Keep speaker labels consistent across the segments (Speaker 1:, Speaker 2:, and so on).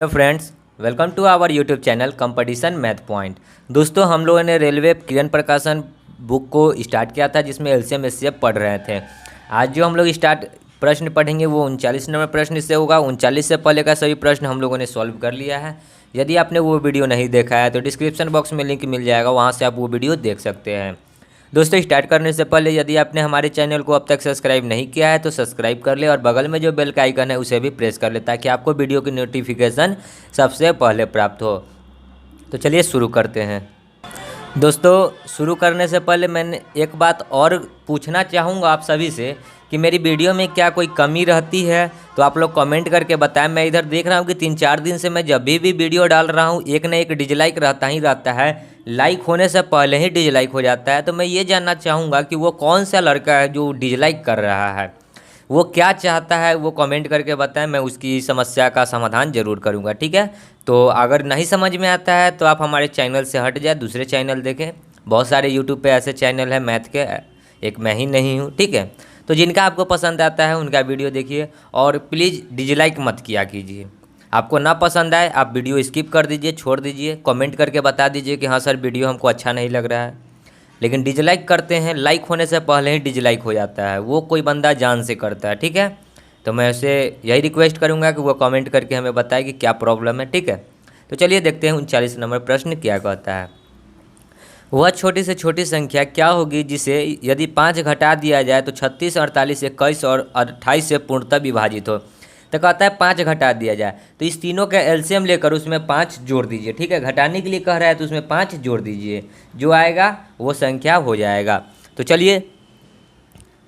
Speaker 1: Hello friends, welcome to our YouTube channel competition math point. दोस्तों, हम लोगों ने रेलवे किरण प्रकाशन बुक को स्टार्ट किया था जिसमें एलसीएम एचसीएफ पढ़ रहे थे। आज जो हम लोग स्टार्ट प्रश्न पढ़ेंगे वो 39 नंबर प्रश्न से होगा। 39 से पहले का सभी प्रश्न हम लोगों ने सॉल्व कर लिया है। यदि आपने वो वीडियो नहीं देखा है तो डिस्क्रिप्शन बॉक्स में लिंक मिल जाएगा, वहाँ से आप वो वीडियो देख सकते हैं। दोस्तों, स्टार्ट करने से पहले यदि आपने हमारे चैनल को अब तक सब्सक्राइब नहीं किया है तो सब्सक्राइब कर ले और बगल में जो बेल का आइकन है उसे भी प्रेस कर ले ताकि आपको वीडियो की नोटिफिकेशन सबसे पहले प्राप्त हो। तो चलिए शुरू करते हैं। दोस्तों, शुरू करने से पहले मैंने एक बात और पूछना चाहूँगा आप सभी से कि मेरी वीडियो में क्या कोई कमी रहती है तो आप लोग कमेंट करके बताएं। मैं इधर देख रहा हूँ कि 3-4 दिन से मैं जब भी वीडियो डाल रहा हूँ एक न एक डिसलाइक रहता ही रहता है। लाइक होने से पहले ही डिसलाइक हो जाता है। तो मैं ये जानना चाहूँगा कि वो कौन सा लड़का है जो डिसलाइक कर रहा है, वो क्या चाहता है, वो कमेंट करके बताएं। मैं उसकी समस्या का समाधान ज़रूर करूँगा, ठीक है। तो अगर नहीं समझ में आता है तो आप हमारे चैनल से हट जाए, दूसरे चैनल देखें। बहुत सारे यूट्यूब पे ऐसे चैनल हैं मैथ के, एक मैं ही नहीं हूँ, ठीक है। तो जिनका आपको पसंद आता है उनका वीडियो देखिए और प्लीज़ डिसलाइक मत किया कीजिए। आपको ना पसंद आए आप वीडियो स्किप कर दीजिए, छोड़ दीजिए, कमेंट करके बता दीजिए कि हाँ सर वीडियो हमको अच्छा नहीं लग रहा है। लेकिन डिसलाइक करते हैं, लाइक होने से पहले ही डिसलाइक हो जाता है, वो कोई बंदा जान से करता है, ठीक है। तो मैं उसे यही रिक्वेस्ट करूंगा कि वो कमेंट करके हमें बताए कि क्या प्रॉब्लम है, ठीक है। तो चलिए देखते हैं 39 नंबर प्रश्न क्या कहता है। वह छोटी से छोटी संख्या क्या होगी जिसे यदि 5 घटा दिया जाए तो 36, 48, 21 और 28 से पूर्णतः विभाजित हो। तो कहता है 5 घटा दिया जाए, तो इस तीनों का एलसीएम लेकर उसमें 5 जोड़ दीजिए, ठीक है। घटाने के लिए कह रहा है तो उसमें 5 जोड़ दीजिए, जो आएगा वो संख्या हो जाएगा। तो चलिए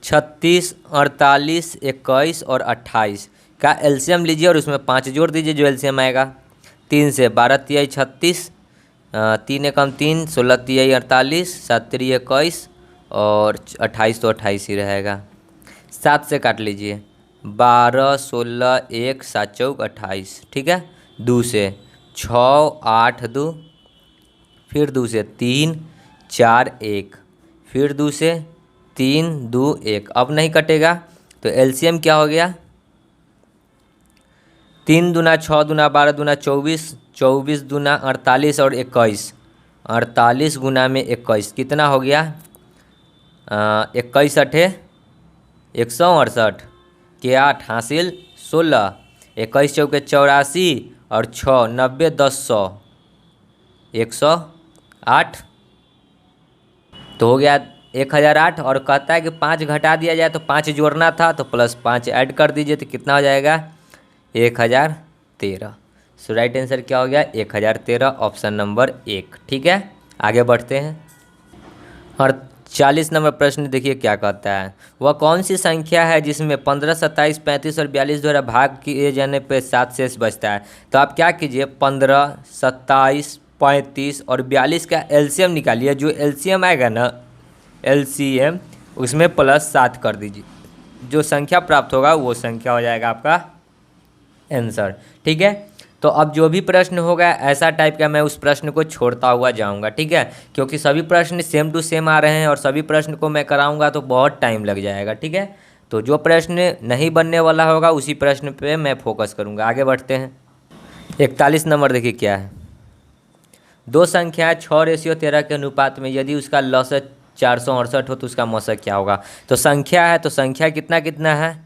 Speaker 1: 36, 48, 21 और 28 का एलसीएम लीजिए और उसमें 5 जोड़ दीजिए, जो एलसीएम आएगा 3 से 12 तिहाई 36, 3 एकम 3, 16 तिहाई 48, 7 तिरी 21 और 28 तो 28 ही रहेगा। 7 से काट लीजिए, 12, 16, 1, 7 चौक 28, ठीक है। 2 से 6, 8 2, फिर 2 से 3, 4 1, फिर 2 से 3, 2 1। अब नहीं कटेगा तो एलसीएम क्या हो गया, 3 दूना 6 दूना 12 दूना 24, 24 दूना 48 और 21, 48 गुना में 21 कितना हो गया, 21 अठे 168 के 8 हासिल 16, 21 चौके 84 और 6 90 10 100 108 तो हो गया 1008। और कहता है कि 5 घटा दिया जाए तो 5 जोड़ना था तो प्लस 5 ऐड कर दीजिए तो कितना हो जाएगा 1013। सो राइट आंसर क्या हो गया 1013, ऑप्शन नंबर 1, ठीक है। आगे बढ़ते हैं और 40 नंबर प्रश्न देखिए क्या कहता है। वह कौन सी संख्या है जिसमें 15, 27, 35 और 42 द्वारा भाग किए जाने पर 7 शेष बचता है। तो आप क्या कीजिए, 15, 27, 35 और 42 का एलसीएम निकालिए। जो एलसीएम आएगा ना, एलसीएम उसमें प्लस 7 कर दीजिए, जो संख्या प्राप्त होगा वो संख्या हो जाएगा आपका आंसर, ठीक है। तो अब जो भी प्रश्न होगा ऐसा टाइप का मैं उस प्रश्न को छोड़ता हुआ जाऊंगा, ठीक है, क्योंकि सभी प्रश्न सेम टू सेम आ रहे हैं और सभी प्रश्न को मैं कराऊंगा तो बहुत टाइम लग जाएगा, ठीक है। तो जो प्रश्न नहीं बनने वाला होगा उसी प्रश्न पे मैं फोकस करूंगा। आगे बढ़ते हैं। 41 नंबर देखिए क्या है। दो संख्याएं 6:13 के अनुपात में यदि उसका लॉस 468 हो तो उसका मौसा क्या होगा। तो संख्या है तो संख्या कितना कितना है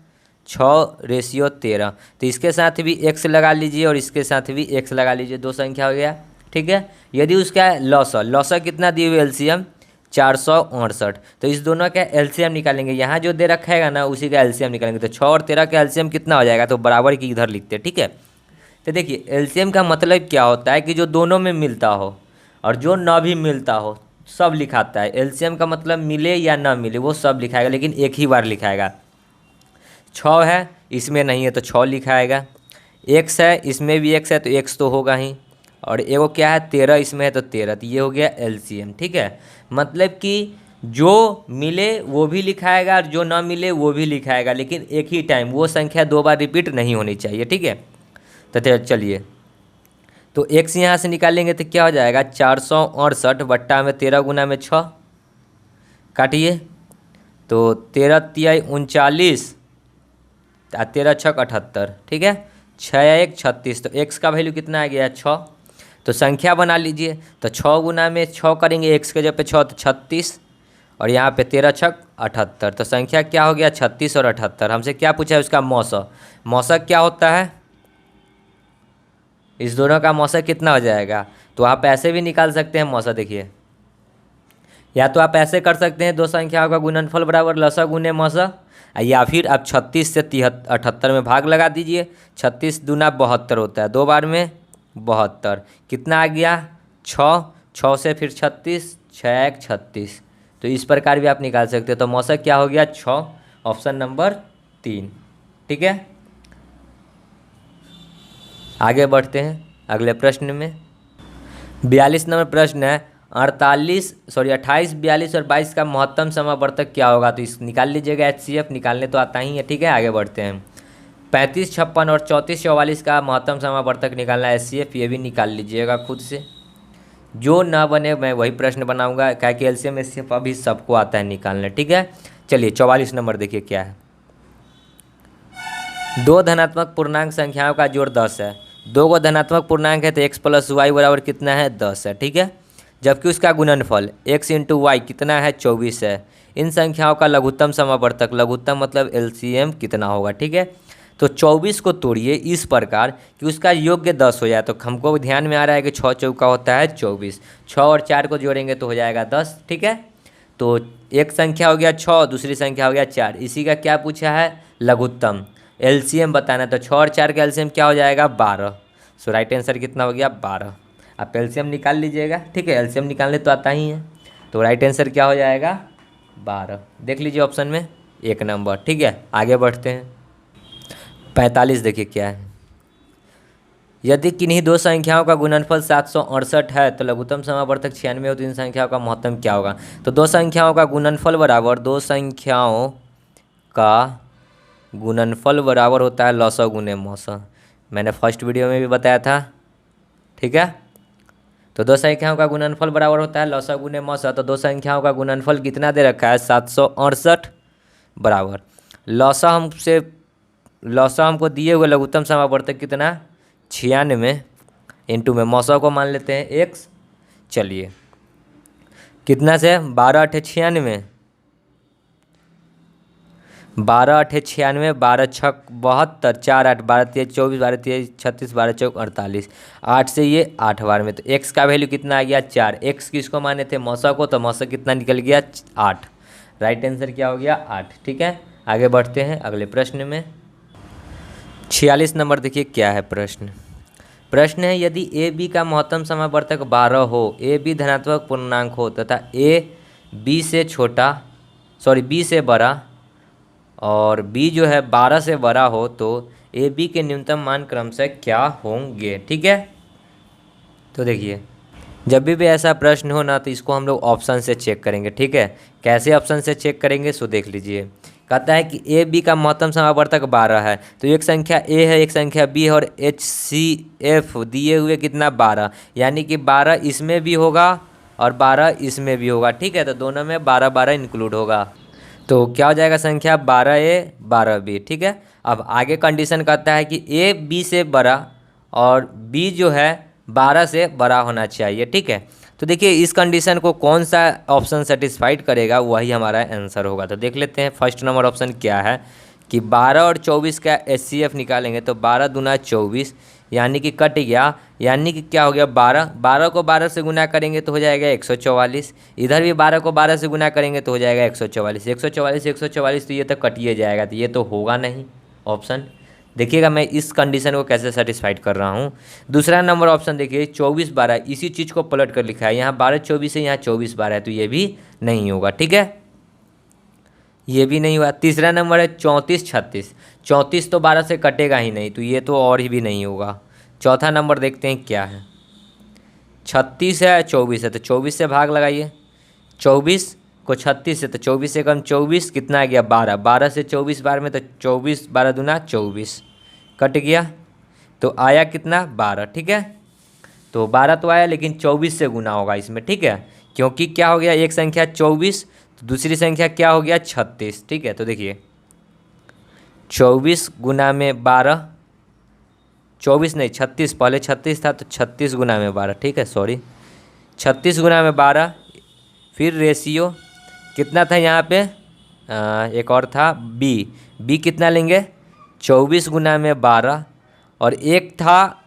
Speaker 1: 6:13, तो इसके साथ भी x लगा लीजिए और इसके साथ भी x लगा लीजिए, दो संख्या हो गया, ठीक है। यदि उसका लॉस कितना दिए हुए एलसीएम 468, तो इस दोनों का एलसीएम निकालेंगे। यहाँ जो दे रखा है ना उसी का एलसीएम निकालेंगे। तो 6 और 13 का एलसीएम कितना हो जाएगा, तो बराबर की इधर लिखते हैं, ठीक है। तो देखिए एलसीएम का मतलब क्या होता है कि जो दोनों में मिलता हो और जो ना भी मिलता हो सब लिखाता है। एलसीएम का मतलब मिले या ना मिले वो सब लिखाएगा, लेकिन एक ही बार लिखाएगा। 6 है इसमें नहीं है तो 6 लिखाएगा, x है इसमें भी x है तो x तो होगा ही, और एगो क्या है 13 इसमें है तो 13, तो ये हो गया एलसीएम, ठीक है। मतलब कि जो मिले वो भी लिखाएगा और जो ना मिले वो भी लिखाएगा, लेकिन एक ही टाइम वो संख्या 2 बार रिपीट नहीं होनी चाहिए, ठीक है। तो चलिए तो x यहाँ से निकालेंगे तो क्या हो जाएगा 468 बट्टा में 13 गुना में 6 काटिए, तो 13 तिहाई 39, 13 छक 78, ठीक है। छः एक 36, तो x का वैल्यू कितना आ गया 6। तो संख्या बना लीजिए, तो 6 गुना में 6 करेंगे, x के जगह पे 6 तो 36, और यहाँ पे 13 छक 78। तो संख्या क्या हो गया 36 और 78। हमसे क्या पूछा है उसका मौसक। मौसक क्या होता है, इस दोनों का मौसक कितना हो जाएगा। तो आप ऐसे भी निकाल सकते हैं मौसक, देखिए, या तो आप ऐसे कर सकते हैं, दो संख्याओं का गुणनफल बराबर लसा गुने मौसा, या फिर आप 36 से 78 में भाग लगा दीजिए। 36 दूना 72 होता है, 2 बार में 72, कितना आ गया 6, 6 से फिर 36, 6 एक 36। तो इस प्रकार भी आप निकाल सकते हो। तो मौसक क्या हो गया 6, ऑप्शन नंबर 3। ठीक है, आगे बढ़ते हैं अगले प्रश्न में। 42 नंबर प्रश्न है, 28, 42 और 22 का महत्तम समावर्तक क्या होगा। तो इस निकाल लीजिएगा, HCF निकालने तो आता ही है। ठीक है, आगे बढ़ते हैं। 35, 56 और 34, 44 का महत्तम समावर्तक निकालना है HCF, ये भी निकाल लीजिएगा खुद से। जो ना बने मैं वही प्रश्न बनाऊंगा, क्या कि LCM HCF अभी सबको आता है निकालने। ठीक है, चलिए 44 नंबर देखिए क्या है। दो धनात्मक पूर्णांक संख्याओं का जोड़ 10 है। दो को धनात्मक पूर्णांक है तो x + y बराबर कितना है 10 है। ठीक है, जबकि उसका गुणनफल x × y कितना है 24 है। इन संख्याओं का लघुत्तम समावर्तक, लघुत्तम मतलब LCM कितना होगा। ठीक है, तो 24 को तोड़िए इस प्रकार कि उसका योग्य 10 हो जाए। तो हमको ध्यान में आ रहा है कि 6 चौका होता है 24, 6 और 4 को जोड़ेंगे तो हो जाएगा 10। ठीक है, तो एक संख्या हो गया 6, दूसरी संख्या हो गया 4, इसी का क्या पूछा है लघुत्तम LCM बताना। तो 6 और 4 का LCM क्या हो जाएगा 12। सो राइट आंसर कितना हो गया 12। आप LCM निकाल लीजिएगा। ठीक है, LCM निकालने तो आता ही है। तो राइट आंसर क्या हो जाएगा 12, देख लीजिए ऑप्शन में 1 नंबर। ठीक है, आगे बढ़ते हैं। 45 देखिए क्या है। यदि किन्हीं दो संख्याओं का गुणनफल 768 है तो लघुत्तम समावर्तक 96 हो, तो इन संख्याओं का महत्तम क्या होगा। तो दो संख्याओं का गुणनफल बराबर, दो संख्याओं का गुणनफल बराबर होता है लसा गुने मौसा, मैंने फर्स्ट वीडियो में भी बताया था। ठीक है, तो दो संख्याओं का गुणनफल बराबर होता है लसा गुने मौसा। तो दो संख्याओं का गुणनफल कितना दे रखा है 768 बराबर लसा हमको दिए हुए लघुत्तम समावर्तक कितना 96 इंटू में मौसा को मान लेते हैं x। चलिए कितना से 12 8 96, 12 8 96, 12 छक 72, 4 8 12 3 24, 12 3 36, 12 चौक 48, 8 से ये 8 बार में। तो x का वैल्यू कितना आ गया 4। x किसको माने थे मौसा को, तो मौसा कितना निकल गया 8। राइट आंसर क्या हो गया 8। ठीक है, आगे बढ़ते हैं अगले प्रश्न में। 46 नंबर देखिए क्या है प्रश्न है, यदि ए बी का महत्तम समावर्तक 12 हो, ए बी धनात्मक पूर्णांक हो तथा ए बी से बड़ा और बी जो है 12 से बड़ा हो, तो ए बी के न्यूनतम मान क्रमशः क्या होंगे। ठीक है, तो देखिए जब भी ऐसा प्रश्न हो ना, तो इसको हम लोग ऑप्शन से चेक करेंगे। ठीक है, कैसे ऑप्शन से चेक करेंगे सो देख लीजिए। कहता है कि ए बी का महत्तम समावर्तक 12 है, तो एक संख्या ए है, एक संख्या बी है, और HCF दिए हुए कितना 12, यानी कि 12 इसमें भी होगा और 12 इसमें भी होगा। ठीक है, तो दोनों में 12 12 इंक्लूड होगा। तो क्या हो जाएगा संख्या 12A 12B। ठीक है, अब आगे कंडीशन कहता है कि ए बी से बड़ा और बी जो है 12 से बड़ा होना चाहिए। ठीक है, तो देखिए इस कंडीशन को कौन सा ऑप्शन सेटिस्फाइड करेगा वही हमारा आंसर होगा। तो देख लेते हैं फर्स्ट नंबर ऑप्शन क्या है कि 12 और 24 का HCF निकालेंगे तो 12 दूना 24, यानी कि कट गया, यानी कि क्या हो गया 12 को 12 से गुना करेंगे तो हो जाएगा 144। इधर भी 12 को 12 से गुना करेंगे तो हो जाएगा 144, 144 तो ये तो कटिए जाएगा, तो ये तो होगा नहीं ऑप्शन। देखिएगा मैं इस कंडीशन को कैसे सेटिस्फाइड कर रहा हूँ। दूसरा नंबर ऑप्शन देखिए 24 12, इसी चीज़ को पलट कर लिखा है, यहाँ 12 24 है, यहाँ 24 12 है, तो ये भी नहीं होगा। ठीक है, ये भी नहीं हुआ। तीसरा नंबर है 34 36, 34 तो 12 से कटेगा ही नहीं, तो ये तो और ही भी नहीं होगा। चौथा नंबर देखते हैं क्या है, 36 है 24 है, तो 24 से भाग लगाइए, 24 को 36 से, तो 24 से कम 24 कितना आ गया 12, 12 से 24 बार में, तो 24 12 दूना 24 कट गया, तो आया कितना 12। ठीक है, तो 12 तो आया लेकिन 24 से गुना होगा इसमें। ठीक है, क्योंकि क्या हो गया एक संख्या 24 तो दूसरी संख्या क्या हो गया 36। ठीक है, तो देखिए 24 गुना में 12 24 नहीं 36, पहले 36 था तो 36 गुना में 12, ठीक है सॉरी 36 गुना में 12। फिर रेशियो कितना था यहाँ पे, एक और था बी कितना लेंगे 24 गुना में 12, और एक था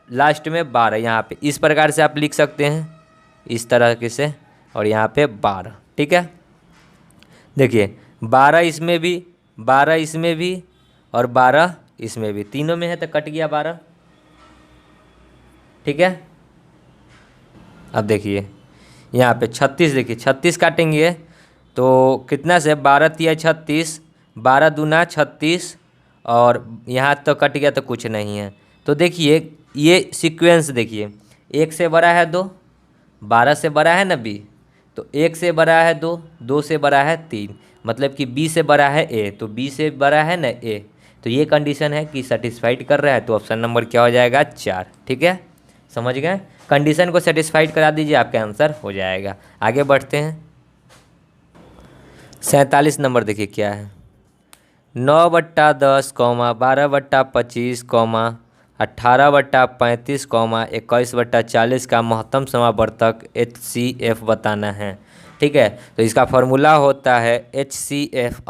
Speaker 1: लास्ट में 12 यहाँ पे। इस प्रकार से आप लिख सकते हैं इस तरह के से, और यहाँ पे 12, ठीक है। देखिए 12 इसमें भी, 12 इसमें भी, और 12 इसमें भी, तीनों में है तो कट गया 12, ठीक है। अब देखिए यहाँ पे 36, देखिए 36 काटेंगे तो कितना से 12 तिया 36, 12 दूना 36, और यहाँ तो कट गया तो कुछ नहीं है। तो देखिए ये सीक्वेंस देखिए, 1 से बड़ा है 2, 12 से बड़ा है ना बी, तो 1 से बड़ा है 2, 2 से बड़ा है 3, मतलब कि बी से बड़ा है ए, तो बी से बड़ा है ना ए, तो ये कंडीशन है कि सेटिस्फाइड कर रहा है, तो ऑप्शन नंबर क्या हो जाएगा 4, ठीक है। समझ गए, कंडीशन को सेटिस्फाइड करा दीजिए, आपका आंसर हो जाएगा। आगे बढ़ते हैं। 47 नंबर देखिए क्या है, 9/10, 12/25, 18/35, 21/40 का महत्तम समावर्तक HCF बताना है, ठीक है। तो इसका फॉर्मूला होता है HCF/LCM।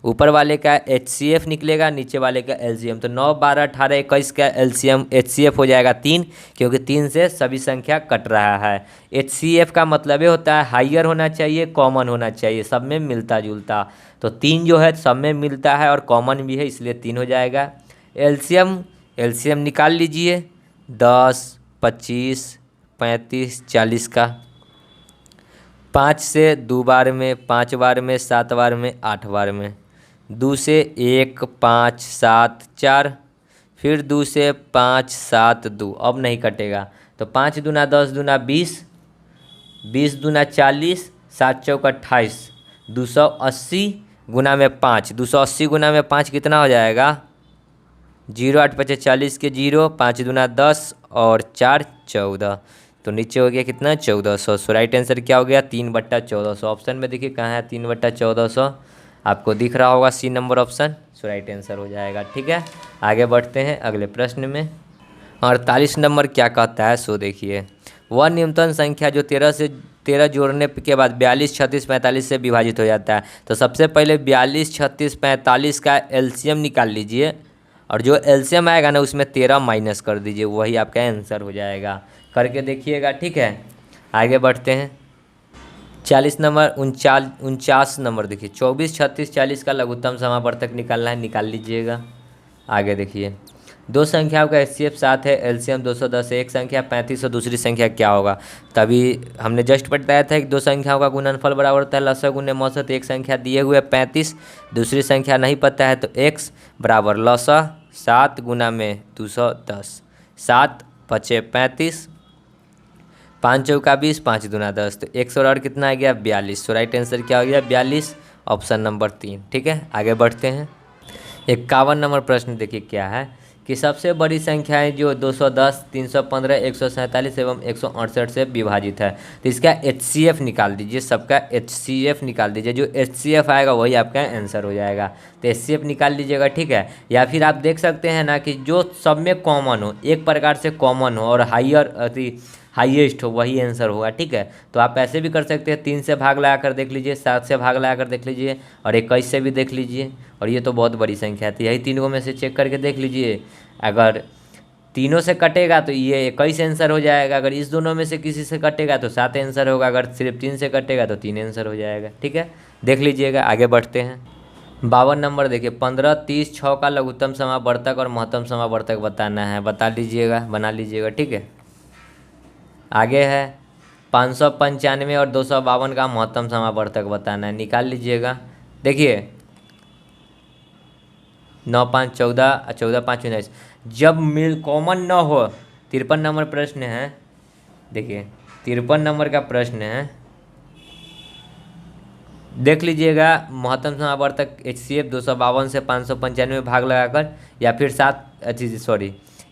Speaker 1: ऊपर वाले का HCF निकलेगा, नीचे वाले का LCM। तो 9, 12, 18, 21 का LCM HCF हो जाएगा 3, क्योंकि 3 से सभी संख्या कट रहा है। HCF का मतलब ये होता है हाइयर होना चाहिए, कॉमन होना चाहिए, सब में मिलता जुलता। तो 3 जो है सब में मिलता है और कॉमन भी है, इसलिए 3 हो जाएगा। LCM निकाल लीजिए, 10, 25, 35, 40 का। 5 से 2 बार में, 5 बार में, 7 बार में, 8 बार में, 2 से 1, 5, 7, 4, फिर 2 से 5, 7, 2, अब नहीं कटेगा। तो 5 दूना 10 दूना 20, 20 दूना 40, 7 चौक 28, 280 गुना में 5, 280 गुना में 5 कितना हो जाएगा 0, 8 5 40 के 0, 5 दूना 10 और 4 14, तो नीचे हो गया कितना 1400। सो राइट आंसर क्या हो गया 3/1400। ऑप्शन में देखिए कहाँ है 3/1400, आपको दिख रहा होगा सी नंबर ऑप्शन। सो राइट आंसर हो जाएगा, ठीक है। आगे बढ़ते हैं अगले प्रश्न में। 48 नंबर क्या कहता है, सो देखिए, वह न्यूनतम संख्या जो 13 जोड़ने के बाद 42, 36, 45 से विभाजित हो जाता है। तो सबसे पहले 42, 36, 45 का LCM निकाल लीजिए, और जो LCM आएगा ना उसमें 13 माइनस कर दीजिए, वही आपका आंसर हो जाएगा। करके देखिएगा, ठीक है। आगे बढ़ते हैं। 40 नंबर 49 नंबर देखिए, 24, 36, 40 का लघुत्तम समावर्तक निकालना है, निकाल लीजिएगा। आगे देखिए, दो संख्याओं का HCF 7 है, LCM 210 है, एक संख्या 35 और दूसरी संख्या क्या होगा। तभी हमने जस्ट बताया था कि दो संख्याओं का गुणनफल बराबर होता है लसा गुने मौसा। तो एक संख्या दिए हुए 35, दूसरी संख्या नहीं पता है, तो x बराबर लसा 7 गुना में 210, 7 5 35, 5 चौका 20, 5 दूना 10, तो 100 और कितना आ गया 42। तो राइट आंसर क्या हो गया 42, ऑप्शन नंबर 3, ठीक है। आगे बढ़ते हैं। 51 नंबर प्रश्न देखिए क्या है कि सबसे बड़ी संख्याएं जो 210, 315, 147 एवं 168 से विभाजित है, तो इसका HCF निकाल दीजिए, सबका HCF निकाल दीजिए। जो HCF आएगा वही आपका आंसर हो जाएगा। तो HCF निकाल लीजिएगा, ठीक है। या फिर आप देख सकते हैं ना कि जो सब में कॉमन हो, एक प्रकार से कॉमन हो और हाईएस्ट हो, वही आंसर होगा, ठीक है। तो आप ऐसे भी कर सकते हैं, 3 से भाग लगा कर देख लीजिए, 7 से भाग लगा कर देख लीजिए, और 21 से भी देख लीजिए। और ये तो बहुत बड़ी संख्या थी, यही तीनों में से चेक करके देख लीजिए। अगर तीनों से कटेगा तो ये 21 आंसर हो जाएगा, अगर इस दोनों में से किसी से कटेगा तो 7 आंसर होगा, अगर सिर्फ 3 से कटेगा तो 3 आंसर हो जाएगा, ठीक है। देख लीजिएगा। आगे बढ़ते हैं। 52 नंबर देखिए, 15, 30, 6 का लघुत्तम समावर्तक और महत्तम समावर्तक बताना है, बता लीजिएगा, बना लीजिएगा, ठीक है। आगे है 595 और 252 का महत्तम समावर्तक बताना है, निकाल लीजिएगा। देखिए 9 5 14, 14 5 19, जब मिल कॉमन न हो। 53 नंबर प्रश्न है, देखिए 53 नंबर का प्रश्न है, देख लीजिएगा। महत्तम समावर्तक HCF 252 से 595 भाग लगाकर, या फिर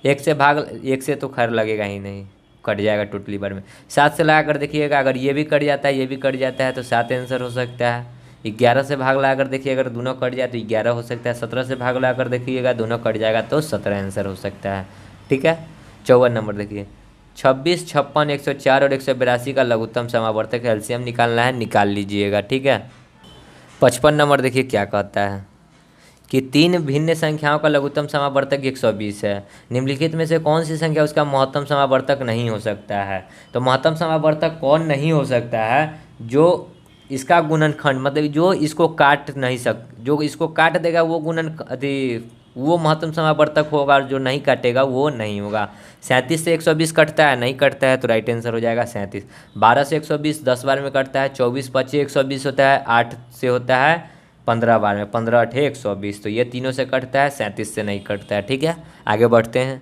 Speaker 1: 1 से भाग, 1 से तो खैर लगेगा ही नहीं, कट जाएगा टोटली बार में। 7 से लगा कर देखिएगा, अगर ये भी कट जाता है ये भी कट जाता है तो 7 आंसर हो सकता है। 11 से भाग लगा कर देखिए, अगर दोनों कट जाए तो 11 हो सकता है। 17 से भाग लगा कर देखिएगा, दोनों कट जाएगा तो 17 आंसर हो सकता है। ठीक है। 54 नंबर देखिए, 26, 56, 104 और 182 का लघुत्तम समावर्तक एलसीएम निकालना है, निकाल लीजिएगा। ठीक है। 55 नंबर देखिए क्या कहता है कि तीन भिन्न संख्याओं का लघुत्तम समावर्तक 120 है। निम्नलिखित में से कौन सी संख्या उसका महत्तम समावर्तक नहीं हो सकता है। तो महत्तम समावर्तक कौन नहीं हो सकता है, जो इसका गुणनखंड मतलब जो इसको काट नहीं जो इसको काट देगा वो वो महत्तम समावर्तक होगा, और जो नहीं काटेगा वो नहीं होगा। 37 से 120 कटता है, नहीं कटता है तो राइट आंसर हो जाएगा 37। 12 से 120 10 बार में कटता है, 24 25 120 होता है, 8 से होता है 15 बार में, 15 8 120, तो ये तीनों से कटता है, 37 से नहीं कटता है। ठीक है, आगे बढ़ते हैं।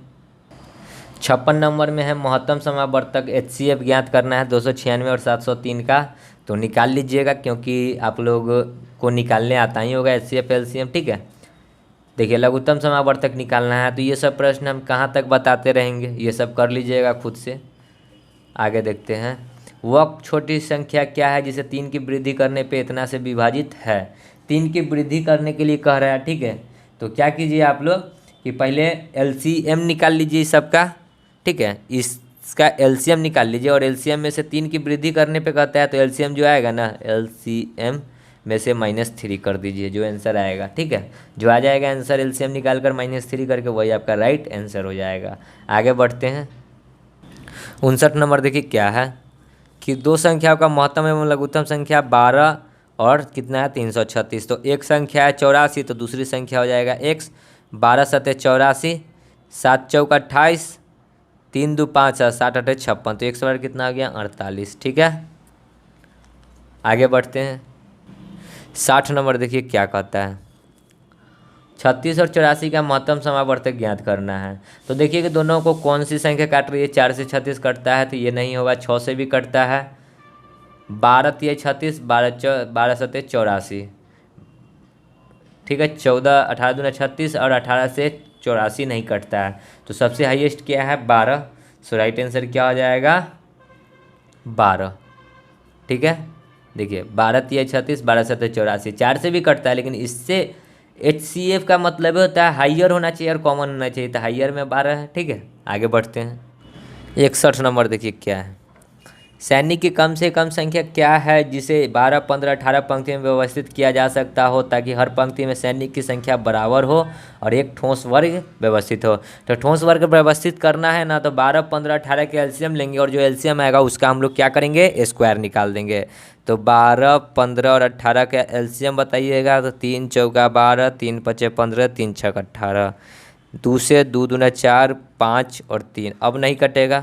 Speaker 1: 56 नंबर में है महत्तम समावर्तक HCF ज्ञात करना है 296 और 703 का, तो निकाल लीजिएगा क्योंकि आप लोग को निकालने आता ही होगा HCF LCM। ठीक है, देखिए लघुत्तम समावर्तक निकालना है, तो ये सब प्रश्न हम कहाँ तक बताते रहेंगे, ये सब कर लीजिएगा खुद से। आगे देखते हैं, वह छोटी संख्या क्या है जिसे 3 की वृद्धि करने पे इतना से विभाजित है। 3 की वृद्धि करने के लिए कह रहा है। ठीक है, तो क्या कीजिए आप लोग कि पहले LCM निकाल लीजिए सबका। ठीक है, इसका LCM निकाल लीजिए, और LCM में से 3 की वृद्धि करने पे कहता है तो LCM जो आएगा ना, LCM में से -3 कर दीजिए, जो आंसर आएगा। ठीक है, जो आ जाएगा आंसर LCM निकाल कर -3 करके, वही आपका राइट आंसर हो जाएगा। आगे बढ़ते हैं। 59 नंबर देखिए क्या है कि दो संख्याओं का महत्तम एवं लघुत्तम संख्या 12 और कितना है 336। तो एक संख्या है 84, तो दूसरी संख्या हो जाएगा x। 12 सते 84, 7 चौका 28, 3 2 5 7 8 56, तो 1 कितना आ गया 48। ठीक है, आगे बढ़ते हैं। 60 नंबर देखिए क्या कहता है, 36 और 84 का महत्तम समावर्तक ज्ञात करना है। तो देखिए कि दोनों को कौन सी संख्या काट रही है। 4 से 36 कटता है तो ये नहीं होगा, 6 से भी कटता है, 12 तिया 36, 12 सते 84। ठीक है, 14 18 दूना 36 और 18 से 84 नहीं कटता है, तो सबसे हाईएस्ट क्या है 12, सो राइट आंसर क्या हो जाएगा 12। ठीक है, देखिए 12 तिया 36, 12 सते 84, 4 से भी कटता है, लेकिन इससे HCF का मतलब होता है हाइयर होना चाहिए और कॉमन होना चाहिए, तो हाइयर में 12 है। ठीक है, आगे बढ़ते हैं। 61 नंबर देखिए क्या है, सैनिक की कम से कम संख्या क्या है जिसे 12 15 18 पंक्ति में व्यवस्थित किया जा सकता हो, ताकि हर पंक्ति में सैनिक की संख्या बराबर हो और एक ठोस वर्ग व्यवस्थित हो। तो ठोस वर्ग व्यवस्थित करना है ना, तो 12 15 18 के LCM लेंगे, और जो LCM आएगा उसका हम लोग क्या करेंगे स्क्वायर निकाल देंगे। तो 12 15 और 18 का LCM बताइएगा, तो 3 चौका 12, 3 पचे 15, 3 छक 18, 2 से 2 दूना 4, 5 और 3 अब नहीं कटेगा,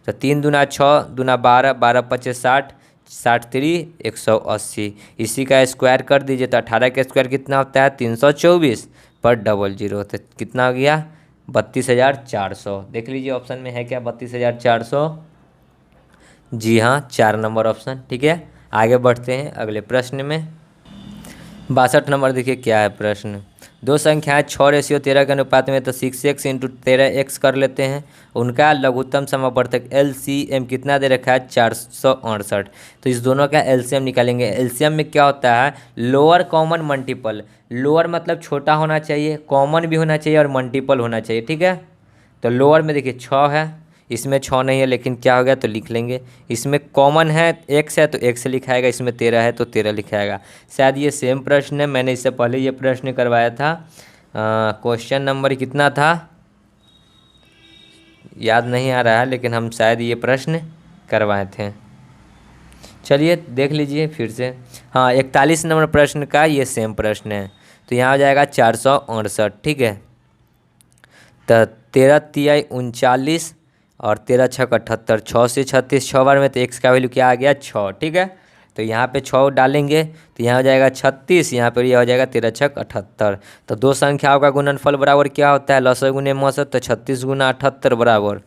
Speaker 1: तो 3 दूना 6 दूना 12, 12 पचे 60, 60 3 180, इसी का स्क्वायर कर दीजिए, तो 18 का स्क्वायर कितना होता है 324 पर 00, तो कितना हो गया 32,400। देख लीजिए ऑप्शन में है क्या 32,400, जी हाँ 4 नंबर ऑप्शन। ठीक है, आगे बढ़ते हैं अगले प्रश्न में। 62 नंबर देखिए क्या है प्रश्न, दो संख्याएं 6:13 के अनुपात में, तो 6x × 13x कर लेते हैं, उनका लघुत्तम समावर्तक LCM कितना दे रखा है 468। तो इस दोनों का LCM निकालेंगे। LCM में क्या होता है लोअर कॉमन मल्टीपल, लोअर मतलब छोटा होना चाहिए, कॉमन भी होना चाहिए और मल्टीपल होना चाहिए। ठीक है, तो लोअर में देखिए 6 है, इसमें 6 नहीं है, लेकिन क्या हो गया तो लिख लेंगे। इसमें कॉमन है x है तो x लिखाएगा, इसमें 13 है तो 13 लिखाएगा। शायद ये सेम प्रश्न है, मैंने इससे पहले ये प्रश्न करवाया था। क्वेश्चन नंबर कितना था याद नहीं आ रहा है, लेकिन हम शायद ये प्रश्न करवाए थे। चलिए देख लीजिए फिर से। हाँ 41 नंबर प्रश्न का ये सेम प्रश्न है, तो यहाँ हो जाएगा 468। ठीक है, तो 13 तिया 39 और 13 छक 78, 6 से 36 6 बार में, तो x का वैल्यू क्या आ गया 6। ठीक है, तो यहाँ पे 6 डालेंगे तो यहाँ हो जाएगा 36, यहाँ पर यह हो जाएगा 13 छक 78। तो दो संख्याओं का गुणनफल बराबर क्या होता है लसअ गुने मसअ, तो 36 गुना 78 बराबर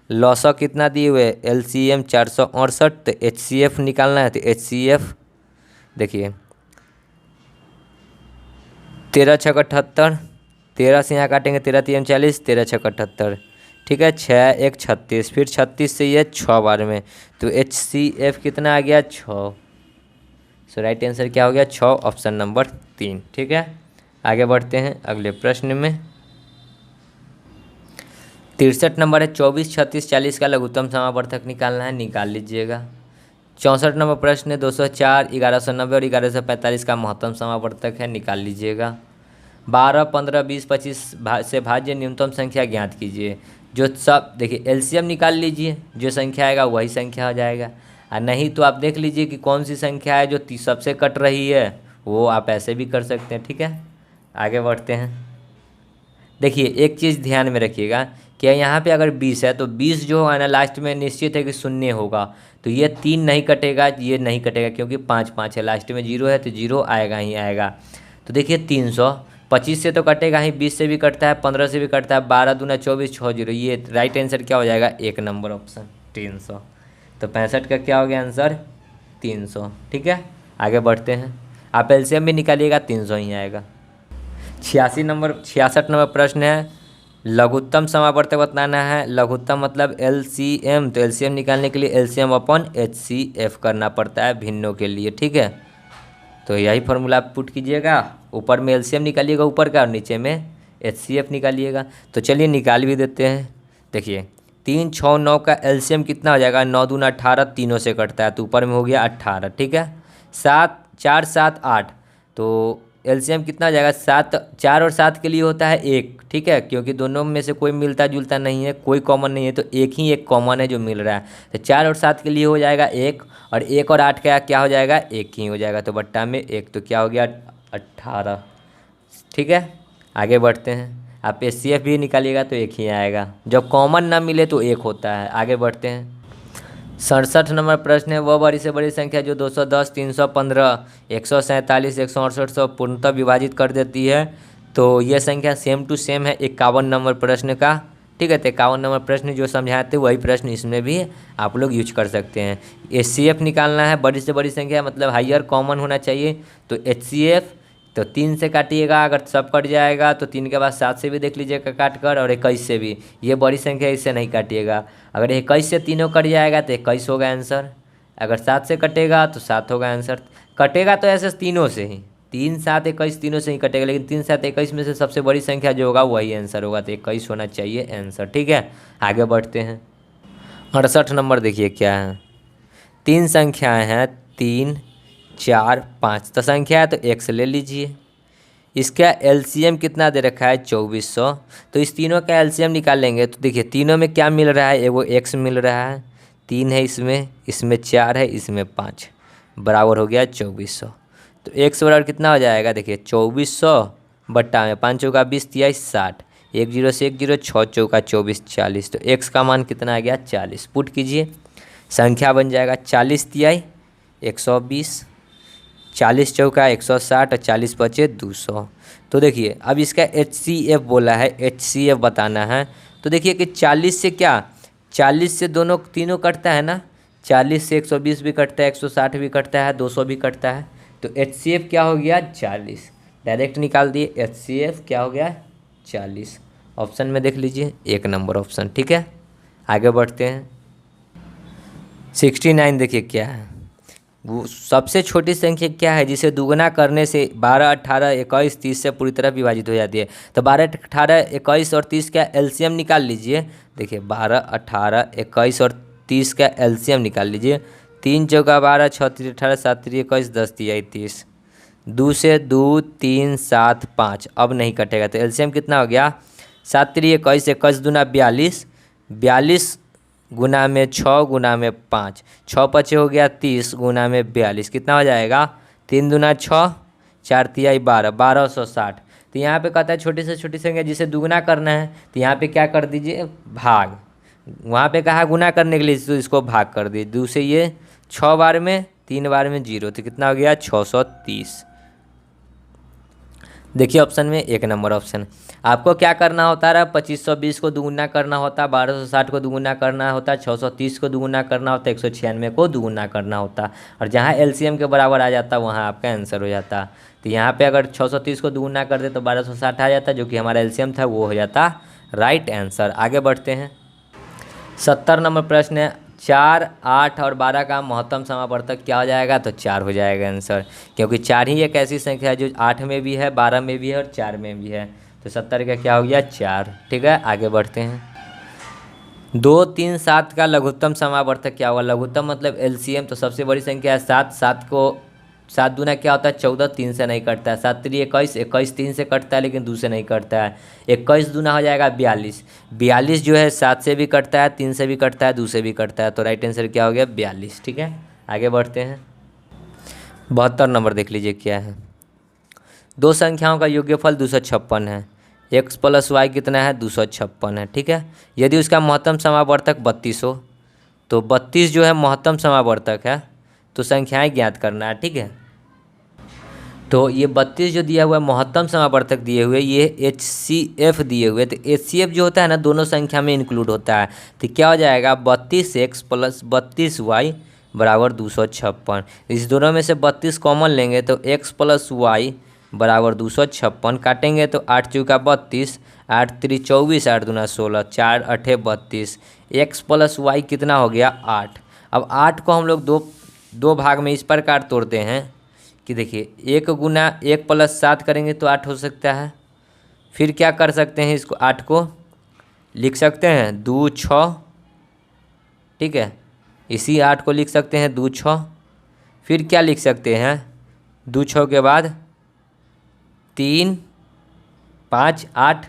Speaker 1: लसअ कितना दिए हुए LCM 468, तो HCF निकालना है, तो HCF देखिए 13 छक 78, 13 से यहाँ काटेंगे 13 3 40, 13 छक 78। ठीक है, 6 1 36, फिर 36 से ये 6 बार में, तो HCF कितना आ गया 6, सो राइट आंसर क्या हो गया 6, ऑप्शन नंबर 3। ठीक है, आगे बढ़ते हैं अगले प्रश्न में। 63 नंबर है 24, 36, 40 का लघुत्तम समावर्तक निकालना है, निकाल लीजिएगा। 64 नंबर प्रश्न है 204, 1190 और 1145 का महत्तम समावर्तक है, निकाल लीजिएगा। 12, 15, 20, 25 से भाज्य न्यूनतम संख्या ज्ञात कीजिए। जो सब देखिए एलसीएम निकाल लीजिए, जो संख्या आएगा वही संख्या हो जाएगा, और नहीं तो आप देख लीजिए कि कौन सी संख्या है जो सबसे कट रही है, वो आप ऐसे भी कर सकते हैं। ठीक है, आगे बढ़ते हैं। देखिए एक चीज़ ध्यान में रखिएगा कि यहाँ पे अगर 20 है तो 20 जो है ना लास्ट में निश्चित है कि शून्य होगा, तो ये 3 नहीं कटेगा, ये नहीं कटेगा क्योंकि 5 5 है, लास्ट में 0 है तो 0 आएगा ही आएगा। तो देखिए 300, 25 से तो कटेगा ही, 20 से भी कटता है, 15 से भी कटता है, 12 दूना 24, 6 0, ये राइट आंसर क्या हो जाएगा 1 नंबर ऑप्शन 300। तो 65 का क्या हो गया आंसर 300। ठीक है, आगे बढ़ते हैं। आप एलसीएम भी निकालिएगा 300 ही आएगा। 66 नंबर प्रश्न है लघुत्तम समावर्तक बताना है। लघुत्तम मतलब एलसीएम, तो एलसीएम निकालने के लिए एलसीएम अपॉन एचसीएफ करना पड़ता है भिन्नों के लिए। ठीक है, तो यही फॉर्मूला आप पुट कीजिएगा, ऊपर में एलसीएम निकालिएगा ऊपर का और नीचे में एचसीएफ निकालिएगा। तो चलिए निकाल भी देते हैं। देखिए 3, 6, 9 का एलसीएम कितना हो जाएगा, 9 दूना 18, तीनों से कटता है तो ऊपर में हो गया 18। ठीक है, 7, 4, 7, 8, तो एलसीएम कितना हो जाएगा 7, 4 और 7 के लिए होता है 1। ठीक है, क्योंकि दोनों में से कोई मिलता जुलता नहीं है, कोई कॉमन नहीं है, तो एक ही एक कॉमन है जो मिल रहा है, तो 4 और 7 के लिए हो जाएगा 1, और 1 और 8 का क्या हो जाएगा 1 ही हो जाएगा, तो बट्टा में 1, तो क्या हो गया 18। ठीक है, आगे बढ़ते हैं। आप एचसीएफ भी निकालिएगा तो 1 ही आएगा, जब कॉमन ना मिले तो 1 होता है। आगे बढ़ते हैं। 67 नंबर प्रश्न है वह बड़ी से बड़ी संख्या जो 210, 315, 147, 168 से पूर्णतः विभाजित कर देती है। तो यह संख्या सेम टू सेम है 51 नंबर प्रश्न का। ठीक है, तो 51 नंबर प्रश्न जो समझाए थे वही प्रश्न इसमें भी आप लोग यूज कर सकते हैं। एचसीएफ निकालना है, बड़ी से बड़ी संख्या मतलब हाइयर कॉमन होना चाहिए, तो एचसीएफ तो 3 से काटिएगा, अगर सब कट जाएगा तो 3 के बाद 7 से भी देख लीजिएगा काट कर, और 21 से भी, ये बड़ी संख्या इससे नहीं काटिएगा। अगर 21 से तीनों कट जाएगा तो 21 होगा आंसर, अगर 7 से कटेगा तो 7 होगा आंसर। कटेगा तो ऐसे तीनों से ही, 3, 7, 21 तीनों से ही कटेगा, लेकिन 3, 7, 21 में से सबसे बड़ी संख्या जो होगा वही आंसर होगा, तो 21 होना चाहिए आंसर। ठीक है, आगे बढ़ते हैं। 68 नंबर देखिए क्या है, 3 संख्याएँ हैं 3, 4, 5, तो संख्या है तो x ले लीजिए। इसका एलसीएम कितना दे रखा है 2400, तो इस तीनों का एलसीएम निकाल लेंगे। तो देखिए तीनों में क्या मिल रहा है, एगो x मिल रहा है, 3 है इसमें, इसमें 4 है, इसमें 5, बराबर हो गया 2400। तो x बराबर कितना हो जाएगा, देखिए 2400 बट्टा में 5 चौका 20 तिया 60, 1 0 से 1 0, 6 चौका 24 40, तो x का मान कितना आ गया 40। पुट कीजिए, संख्या बन जाएगा 40 तिया 120, 40 चौका 160 और 40 बचे 200। तो देखिए अब इसका एचसीएफ बोला है, एचसीएफ बताना है। तो देखिए कि 40 से क्या, 40 से दोनों तीनों कटता है ना, 40 से 120 भी कटता है, 160 भी कटता है, 200 भी कटता है, तो एचसीएफ क्या हो गया 40, डायरेक्ट निकाल दिए। एचसीएफ क्या हो गया 40, ऑप्शन में देख लीजिए 1 नंबर ऑप्शन। ठीक है, आगे बढ़ते हैं। 69 देखिए क्या है, वो सबसे छोटी संख्या क्या है जिसे दुगना करने से 12, 18, 21, 30 से पूरी तरह विभाजित हो जाती है। तो 12, 18, 21 और 30 का एलसीएम निकाल लीजिए। देखिए 12, 18, 21 और 30 का एलसीएम निकाल लीजिए। 3 चौका 12, 6 3 18, 7 3 21, 10 तिया 30, 2 से 2 3 7 5, अब नहीं कटेगा, तो एलसीएम कितना हो गया 7 3 21, 21 दूना 42, 42 गुना में 6 गुना में 5, 6 पचे हो गया 30 गुना में 42, कितना हो जाएगा 3 दूना 6, 4 तिया 12, 1260। तो यहाँ पे कहता है छोटी से छोटी संख्या जिसे दुगना करना है, तो यहाँ पे क्या कर दीजिए भाग, वहाँ पे कहा गुना करने के लिए तो इसको भाग कर दीजिए। 2 से ये 6 बार में 3 बार में 0, तो कितना हो गया 630। देखिए ऑप्शन में 1 नंबर ऑप्शन। आपको क्या करना होता है, 2520 को दुगुना करना होता, 1260 को दुगुना करना होता, 630 को दुगुना करना होता, 196 को दुगुना करना होता, और जहाँ एलसीएम के बराबर आ जाता वहाँ आपका आंसर हो जाता। तो यहाँ पे अगर 630 को दुगुना कर दे तो 1260 आ जाता, जो कि हमारा एलसीएम था वो हो जाता राइट आंसर। आगे बढ़ते हैं। 70 नंबर प्रश्न है 4, 8 और 12 का महत्तम समावर्तक क्या हो जाएगा? तो 4 हो जाएगा आंसर, क्योंकि 4 ही एक ऐसी संख्या है जो 8 में भी है, 12 में भी है और 4 में भी है। तो 70 का क्या हो गया? 4। ठीक है, आगे बढ़ते हैं। 2, 3, 7 का लघुत्तम समावर्तक क्या होगा? लघुत्तम मतलब एलसीएम, तो सबसे बड़ी संख्या है 7। 7 को 7 दूना क्या होता है? 14। 3 से नहीं कटता है। 7 3 21। 21 3 से कटता है लेकिन 2 से नहीं कटता है। 21 दूना हो जाएगा 42। 42 जो है 7 से भी कटता है, 3 से भी कटता है, 2 से भी कटता है। तो राइट आंसर क्या हो गया? 42। ठीक है, आगे बढ़ते हैं। 72 नंबर देख लीजिए क्या है। दो संख्याओं का योग्यफल 256 है। x प्लस वाई कितना है? 256 है। ठीक है, यदि उसका महत्तम समावर्तक 32 हो, तो 32 जो है महत्तम समावर्तक है, तो संख्याएं ज्ञात करना है। ठीक है, तो ये 32 जो दिया हुआ है महत्तम समावर्तक दिए हुए, ये HCF दिए हुए, तो HCF जो होता है ना दोनों संख्या में इंक्लूड होता है। तो क्या हो जाएगा? 32x प्लस 32y बराबर 256। इस दोनों में से 32 कॉमन लेंगे तो x प्लस वाई बराबर 256। काटेंगे तो 8 चौका 32, 8 3 24, 8 दूना 16, 4 8 32। x प्लस वाई कितना हो गया? 8। अब 8 को हम लोग दो भाग में इस प्रकार तोड़ते हैं कि देखिए 1 गुना 1 प्लस 7 करेंगे तो 8 हो सकता है। फिर क्या कर सकते हैं? इसको 8 को लिख सकते हैं 2 6। ठीक है, इसी 8 को लिख सकते हैं 2 6। फिर क्या लिख सकते हैं? 2 6 के बाद 3 5 8।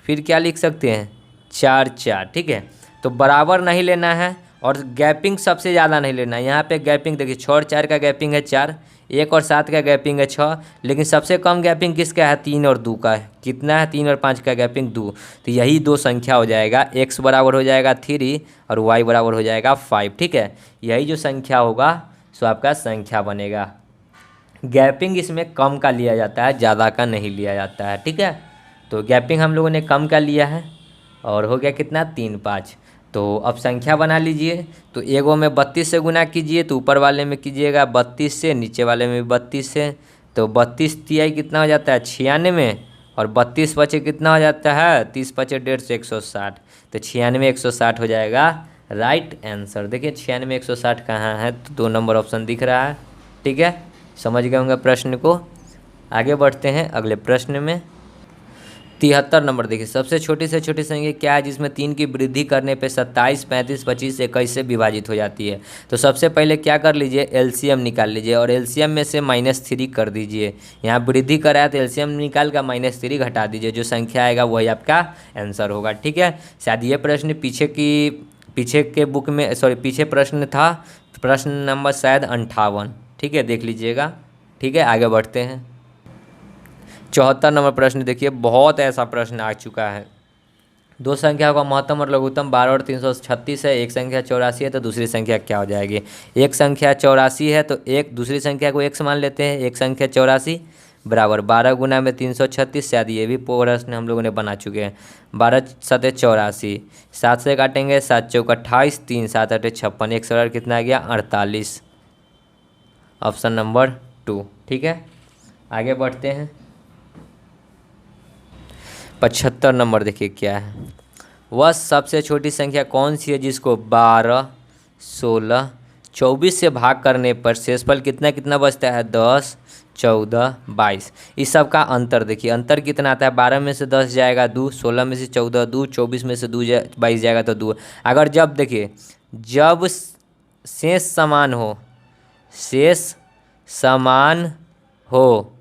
Speaker 1: फिर क्या लिख सकते हैं? 4 4। ठीक है, तो बराबर नहीं लेना है और गैपिंग सबसे ज़्यादा नहीं लेना है। यहाँ पे गैपिंग देखिए 6 और 4 का गैपिंग है 4, 1 और 7 का गैपिंग है 6, लेकिन सबसे कम गैपिंग किसका है? 3 और 2 का है। कितना है? 3 और 5 का गैपिंग 2। तो यही दो संख्या हो जाएगा, x बराबर हो जाएगा 3 और y बराबर हो जाएगा 5। ठीक है, यही जो संख्या होगा सो आपका संख्या बनेगा। गैपिंग इसमें कम का लिया जाता है, ज़्यादा का नहीं लिया जाता है। ठीक है, तो गैपिंग हम लोगों ने कम का लिया है और हो गया कितना? 3 5। तो अब संख्या बना लीजिए। तो एगो में 32 से गुना कीजिए, तो ऊपर वाले में कीजिएगा 32 से, नीचे वाले में 32 से। तो 32 तिहाई कितना हो जाता है? 96। और 32 पचे कितना हो जाता है? 30 पचे 150, 160। तो 96 160 हो जाएगा राइट आंसर। देखिए 96 160 कहाँ है? तो 2 नंबर ऑप्शन दिख रहा है। ठीक है, समझ गए होंगे प्रश्न को। आगे बढ़ते हैं अगले प्रश्न में। 73 नंबर देखिए, सबसे छोटी से छोटी संख्या क्या है जिसमें 3 की वृद्धि करने पे 27 35 25 21 से विभाजित हो जाती है? तो सबसे पहले क्या कर लीजिए? एलसीएम निकाल लीजिए और एलसीएम में से -3 कर दीजिए। यहाँ वृद्धि कराया तो एलसीएम निकाल का -3 घटा दीजिए, जो संख्या आएगा वही आपका आंसर होगा। ठीक है, शायद ये प्रश्न पीछे के बुक में पीछे प्रश्न था, प्रश्न नंबर शायद 58। ठीक है, देख लीजिएगा। ठीक है, आगे बढ़ते हैं। 74 नंबर प्रश्न देखिए, बहुत ऐसा प्रश्न आ चुका है। दो संख्या का महत्तम और लघुत्तम 12 और 336 है। एक संख्या 84 है, तो दूसरी संख्या क्या हो जाएगी? एक संख्या 84 है तो एक दूसरी संख्या को x मान लेते हैं। एक संख्या 84 बराबर 12 गुना में 336। शायद ये भी प्रश्न हम लोगों ने बना चुके हैं। 12 7 84, 7 से काटेंगे 7 चौक 28, 3 7 8 56, एक सरल कितना आ गया? 48। Option number 2। ठीक है, आगे बढ़ते हैं। 75 नंबर देखिए क्या है। वह सबसे छोटी संख्या कौन सी है जिसको 12 16 24 से भाग करने पर शेषफल कितना कितना बचता है? 10 14 22। इस सब का अंतर देखिए, अंतर कितना आता है? 12 में से 10 जाएगा 2, 16 में से 14 2, 24 में से 22 जाएगा तो 2। अगर जब देखिए जब शेष समान हो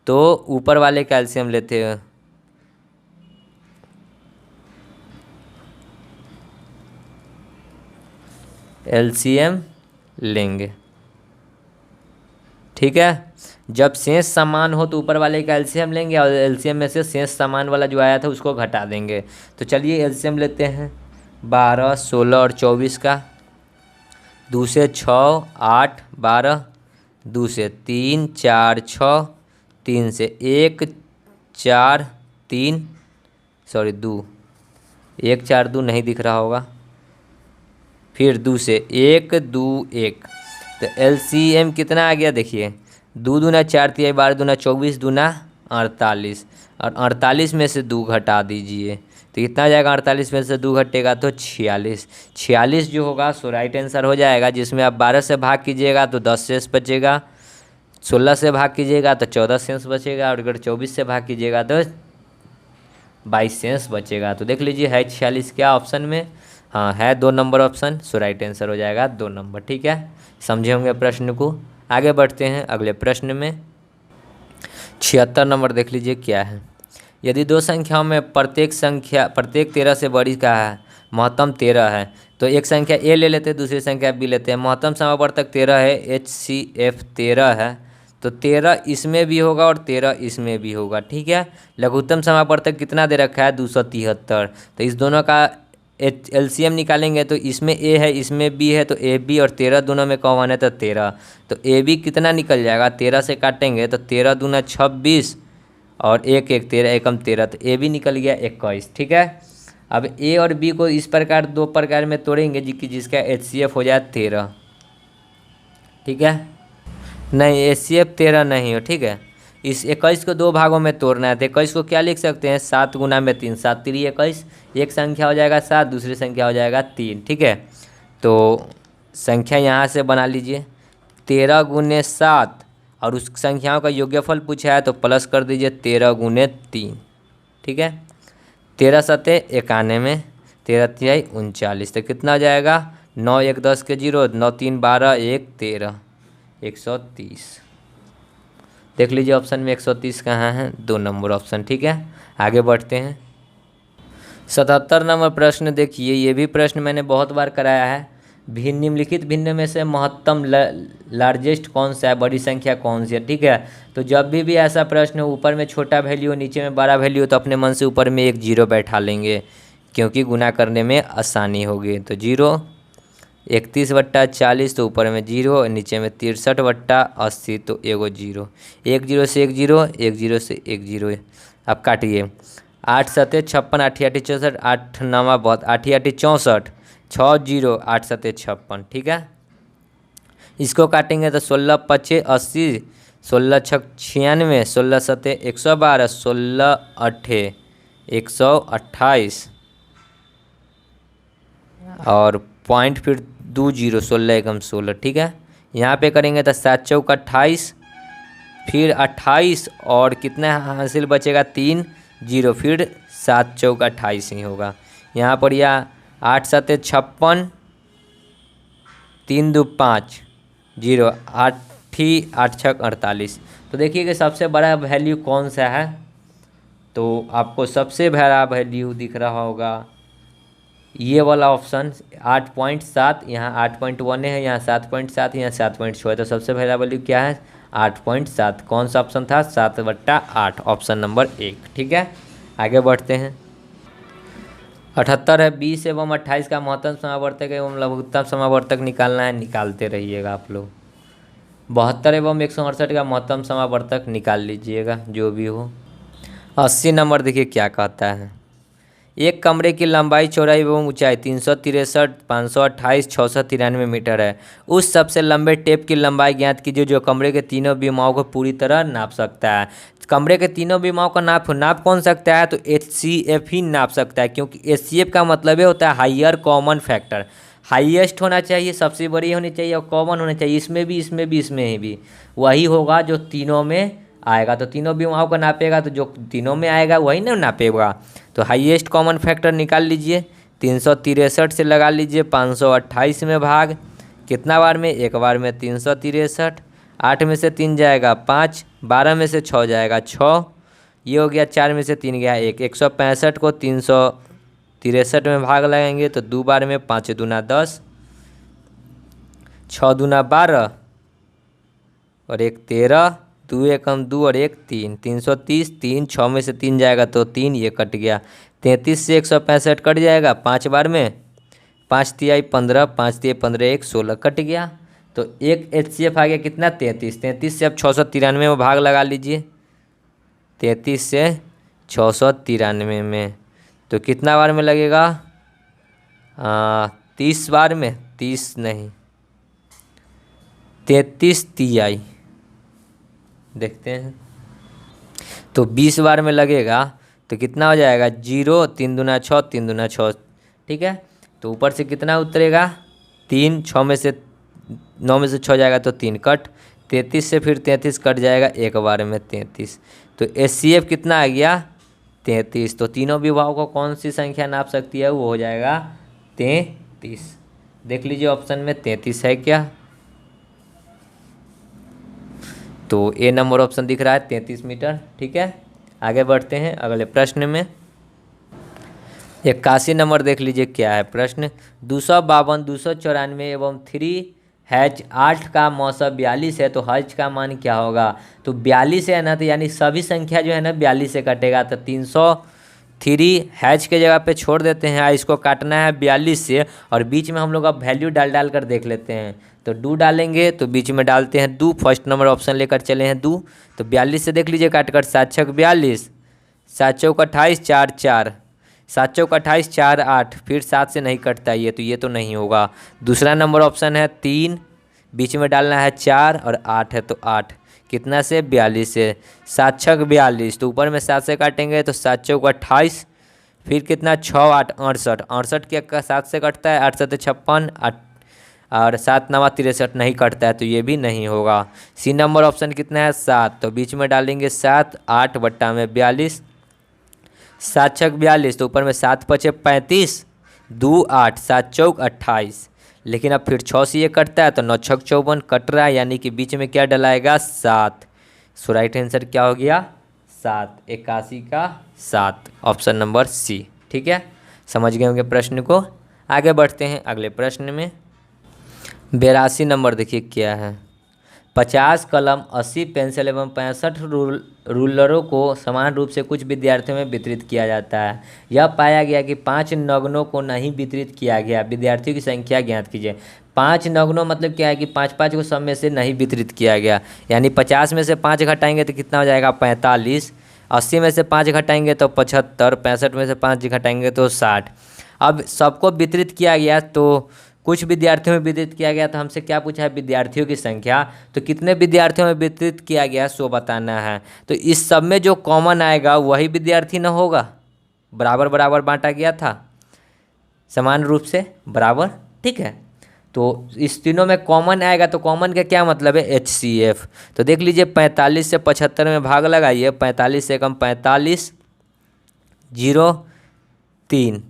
Speaker 1: तो ऊपर वाले का एलसीएम लेते हैं। एलसीएम लेंगे। ठीक है, जब शेष समान हो तो ऊपर वाले का एलसीएम लेंगे और एलसीएम में से शेष समान वाला जो आया था उसको घटा देंगे। तो चलिए एलसीएम लेते हैं 12 16 और 24 का। 2 से 6 8 12, 2 से 3 4 6, 3 से 1 4 3 2 1 4 2 नहीं दिख रहा होगा। फिर 2 से 1 2 1। तो एलसीएम कितना आ गया? देखिए 2 दूना 4 तिहाई 12 दूना 24 दूना 48 और 48 में से 2 घटा दीजिए तो कितना आ जाएगा, 48 में से 2 घटेगा तो 46। 46 जो होगा सो राइट आंसर हो जाएगा, जिसमें आप 12 से भाग कीजिएगा तो 10 शेष बचेगा, 16 से भाग कीजिएगा तो 14 शेष बचेगा, और अगर 24 से भाग कीजिएगा तो 22 शेष बचेगा। तो देख लीजिए है 46 क्या ऑप्शन में, हाँ है 2 नंबर ऑप्शन, सो राइट आंसर हो जाएगा 2 नंबर। ठीक है, समझे होंगे प्रश्न को। आगे बढ़ते हैं अगले प्रश्न में। 76 नंबर देख लीजिए क्या है। यदि दो संख्याओं में प्रत्येक 13 से बड़ी का है, महत्तम 13 है, तो एक संख्या ए ले लेते हैं, दूसरी संख्या बी लेते हैं। महत्तम समावर्तक 13 है, HCF 13 है, तो 13 इसमें भी होगा और 13 इसमें भी होगा। ठीक है, लघुत्तम समावर्तक कितना दे रखा है, 273। तो इस दोनों का LCM निकालेंगे तो इसमें ए है इसमें बी है, तो ए बी और 13 दोनों में कॉमन है तो 13। तो ए बी कितना निकल जाएगा, 13 से काटेंगे तो 13 दूना 26 और 1 1 13 एकम 13, तो ए बी निकल गया 21। ठीक है, अब ए और बी को इस प्रकार 2 प्रकार में तोड़ेंगे जिसका HCF हो जाए 13। ठीक है, नहीं HCF 13 नहीं हो। ठीक है, इस 21 को 2 भागों में तोड़ना है, तो 21 को क्या लिख सकते हैं, 7 गुना में 3, 7 3 21, एक संख्या हो जाएगा 7, दूसरी संख्या हो जाएगा 3। ठीक है, तो संख्या यहाँ से बना लीजिए 13 गुने 7, और उस संख्याओं का योग्यफल पूछा है तो प्लस कर दीजिए 13 गुने 3। ठीक है, 13 सते 91, 13 तिहाई 39, तो कितना हो जाएगा, 9 1 10 के 0, 9 3 12 1 13, 130। देख लीजिए ऑप्शन में 130 कहाँ है, 2 नंबर ऑप्शन। ठीक है, आगे बढ़ते हैं। 77 नंबर प्रश्न देखिए, ये भी प्रश्न मैंने बहुत बार कराया है। निम्नलिखित भिन्न में से महत्तम लार्जेस्ट कौन सा है, बड़ी संख्या कौन सी है। ठीक है, तो जब भी ऐसा प्रश्न हो, ऊपर में छोटा वैल्यू नीचे में बड़ा वैल्यू, तो अपने मन से ऊपर में एक 0 बैठा लेंगे, क्योंकि गुना करने में आसानी होगी। तो 0 31/40, तो ऊपर में 0, नीचे में 63/80, तो एगो 0, 1 0 से 1 0, 1 0 से 1 0। अब काटिए, 8 सते 56, 8 8 64, 8 9 बहुत, 8 8 64, 6 0, 8 सते 56। ठीक है, इसको काटेंगे तो 16 5 80, 16 6 96, 16 सते 112, 16 8 128, और पॉइंट फिर 2 0, 16 एकम 16। ठीक है, यहाँ पे करेंगे तो 7 चौक 28, फिर 28 और कितना हासिल बचेगा, 3 0, फिर 7 चौक 28 ही होगा। यहाँ पर यह 8 सते 56, 3 2 5 0, 8 8 6 48। तो देखिए कि सबसे बड़ा वैल्यू कौन सा है, तो आपको सबसे बड़ा वैल्यू दिख रहा होगा ये वाला ऑप्शन 8.7, यहाँ 8.1 है, यहाँ 7.7, यहाँ 7.6 है, तो सबसे पहला वैल्यू क्या है, 8.7। कौन सा ऑप्शन था, 7/8, ऑप्शन नंबर 1। ठीक है, आगे बढ़ते हैं। 78 है, 20 एवं 28 का महत्तम समावर्तक एवं लघुत्तम समावर्तक निकालना है, निकालते रहिएगा आप लोग। 72 एवं 168 का महत्तम समावर्तक निकाल लीजिएगा जो भी हो। 80 नंबर देखिए क्या कहता है। एक कमरे की लंबाई चौड़ाई एवं ऊंचाई 363, 528, 693 मीटर है। उस सबसे लंबे टेप की लंबाई ज्ञात कीजिए जो कमरे के तीनों विमाओं को पूरी तरह नाप सकता है। कमरे के तीनों विमाओं का नाप कौन सकता है, तो HCF ही नाप सकता है, क्योंकि HCF का मतलब होता है हाइयर कॉमन फैक्टर। हाईएस्ट होना चाहिए, सबसे बड़ी होनी चाहिए, और कॉमन होना चाहिए, इसमें भी इसमें भी इसमें भी वही होगा जो तीनों में आएगा। तो तीनों विमाओं का नापेगा, तो जो तीनों में आएगा वही ना नापेगा। तो हाईएस्ट कॉमन फैक्टर निकाल लीजिए, 363 से लगा लीजिए 528 में भाग, कितना बार में, एक बार में 363, 8 में से 3 जाएगा 5, 12 में से 6 जाएगा 6, ये हो गया, 4 में से 3 गया 1, 165 को 363 में भाग लगाएंगे तो 2 बार में, 5 दूना 10, 6 दूना 12 और 1 13, 2 एकम 2 और 1 3, 330, 3 6 में से 3 जाएगा तो 3, ये कट गया। 33 से 165 कट जाएगा 5 बार में, 5 तिहाई 15, 5 तिहाई 15, 1 16 कट गया। तो एक HCF आ गया कितना, 33। 33 से अब 693 में भाग लगा लीजिए, 33 से 693 में, तो कितना बार में लगेगा, 30 बार में, 30 नहीं 33 तिहाई, देखते हैं तो 20 बार में लगेगा तो कितना हो जाएगा 0, 3 दूना 6, 3 दूना 6, ठीक है। तो ऊपर से कितना उतरेगा 3, 6 में से 9 में से 6 जाएगा तो 3 कट, 33 से फिर 33 कट जाएगा एक बार में 33। तो HCF कितना आ गया 33। तो तीनों विभागों को कौन सी संख्या नाप सकती है, वो हो जाएगा 33। देख लीजिए ऑप्शन में 33 है क्या, तो ए नंबर ऑप्शन दिख रहा है 33 मीटर, ठीक है। आगे बढ़ते हैं अगले प्रश्न में। 81 नंबर देख लीजिए क्या है प्रश्न। 252, 294 एवं 3H 8 का मौसा 42 है तो H का मान क्या होगा। तो 42 है ना, तो यानी सभी संख्या जो है ना 42 से कटेगा, तो 303H के जगह पे छोड़ देते हैं, इसको काटना है 42 से, और बीच में हम लोग अब वैल्यू डाल कर देख लेते हैं। तो 2 डालेंगे तो बीच में डालते हैं 2, फर्स्ट नंबर ऑप्शन लेकर चले हैं 2। तो 42 से देख लीजिए काट कर 7 छक 42, 7 चौक 28, 4 4, 7 चौक 28, 4 8, फिर 7 से नहीं कटता ये, तो ये तो नहीं होगा। दूसरा नंबर ऑप्शन है 3, बीच में डालना है 4 और 8 है, तो 8 कितना से 42 से, 7 छक 42, तो ऊपर में 7 से काटेंगे तो 7 चौक 28, फिर कितना 6 8 68, 68 के 7 से कटता है, 8 7 56, और 7 9 63 नहीं कटता है, तो ये भी नहीं होगा। सी नंबर ऑप्शन कितना है 7, तो बीच में डालेंगे 7, 8 बट्टा में 42, 7 छक 42, तो ऊपर में 7 पचे 35, 2 8, 7 चौक 28, लेकिन अब फिर 6 से ये कटता है तो 9 छक 54 कट रहा है, यानी कि बीच में क्या डलाएगा 7। सो राइट आंसर क्या हो गया 7, 81 का 7, ऑप्शन नंबर सी, ठीक है। समझ गए होंगे प्रश्न को। आगे बढ़ते हैं अगले प्रश्न में। 82 नंबर देखिए क्या है। 50 कलम, 80 पेंसिल एवं 65 रूलरों को समान रूप से कुछ विद्यार्थियों में वितरित किया जाता है। यह पाया गया कि 5 नगनों को नहीं वितरित किया गया, विद्यार्थियों की संख्या ज्ञात कीजिए। 5 नगनों मतलब क्या है कि 5 को सब में से नहीं वितरित किया गया, यानी 50 में से 5 घटाएंगे तो कितना हो जाएगा 45, 80 में से 5 घटाएंगे तो 75, 65 में से 5 घटाएंगे तो 60। अब सबको वितरित किया गया, तो कुछ विद्यार्थियों में वितरित किया गया, तो हमसे क्या पूछा है विद्यार्थियों की संख्या, तो कितने विद्यार्थियों में वितरित किया गया सो बताना है। तो इस सब में जो कॉमन आएगा वही विद्यार्थी न होगा, बराबर बराबर बांटा गया था समान रूप से बराबर, ठीक है। तो इस तीनों में कॉमन आएगा, तो कॉमन का क्या मतलब है HCF। तो देख लीजिए 45 से 75 में भाग लगाइए, 45 से कम 45, 0 3,